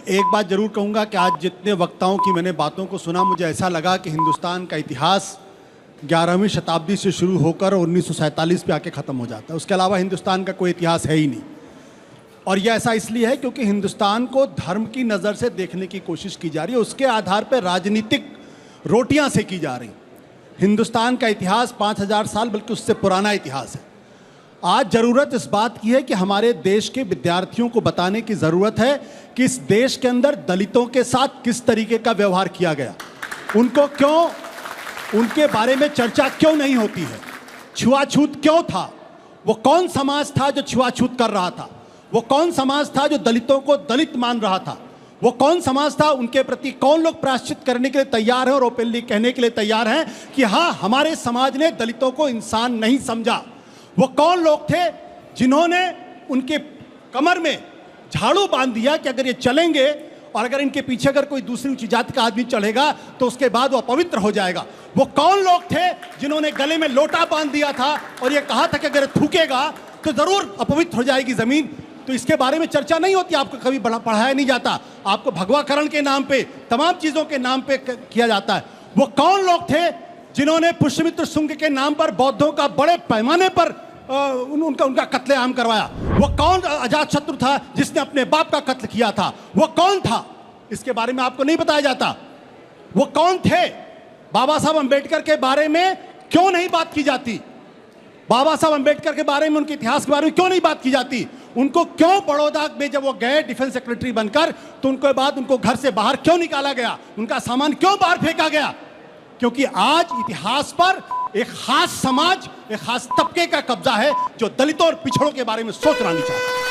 एक बात जरूर कहूँगा कि आज जितने वक्ताओं की मैंने बातों को सुना, मुझे ऐसा लगा कि हिंदुस्तान का इतिहास 11वीं शताब्दी से शुरू होकर 1947 पे आके ख़त्म हो जाता है। उसके अलावा हिंदुस्तान का कोई इतिहास है ही नहीं। और यह ऐसा इसलिए है क्योंकि हिंदुस्तान को धर्म की नज़र से देखने की कोशिश की जा रही है, उसके आधार पर राजनीतिक रोटियां सेकी जा रही। हिंदुस्तान का इतिहास 5000 साल बल्कि उससे पुराना इतिहास है। आज ज़रूरत इस बात की है कि हमारे देश के विद्यार्थियों को बताने की ज़रूरत है कि इस देश के अंदर दलितों के साथ किस तरीके का व्यवहार किया गया, उनको क्यों, उनके बारे में चर्चा क्यों नहीं होती है, छुआछूत क्यों था, वो कौन समाज था जो छुआछूत कर रहा था, वो कौन समाज था जो दलितों को दलित मान रहा था, वो कौन समाज था, उनके प्रति कौन लोग प्रायश्चित करने के लिए तैयार हैं और ओपनली कहने के लिए तैयार हैं कि हाँ, हमारे समाज ने दलितों को इंसान नहीं समझा। वो कौन लोग थे जिन्होंने उनके कमर में झाड़ू बांध दिया कि अगर ये चलेंगे और अगर इनके पीछे अगर कोई दूसरी ऊंची जाति का आदमी चढ़ेगा तो उसके बाद वो अपवित्र हो जाएगा। वो कौन लोग थे जिन्होंने गले में लोटा बांध दिया था और ये कहा था कि अगर थूकेगा तो जरूर अपवित्र हो जाएगी जमीन। तो इसके बारे में चर्चा नहीं होती, आपको कभी पढ़ाया नहीं जाता, आपको भगवाकरण के नाम पे, तमाम चीजों के नाम पे किया जाता है। वो कौन लोग थे जिन्होंने पुष्यमित्र शुंग के नाम पर बौद्धों का बड़े पैमाने पर उनका कत्लेआम करवाया? वो कौन अजातशत्रु था जिसने अपने बाप का कत्ल किया था? वो कौन था? इसके बारे में आपको नहीं बताया जाता। वो कौन थे? बाबा साहब अंबेडकर के बारे में क्यों नहीं बात की जाती? बाबा साहब अंबेडकर के बारे में, उनके इतिहास के बारे में क्यों नहीं बात की जाती? उनको क्यों बड़ौदा में जब वो गए डिफेंस सेक्रेटरी बनकर तो उनके बाद उनको घर से बाहर क्यों निकाला गया? उनका सामान क्यों बाहर फेंका गया? क्योंकि आज इतिहास पर एक खास समाज, एक खास तबके का कब्जा है जो दलितों और पिछड़ों के बारे में सोचना नहीं चाहता।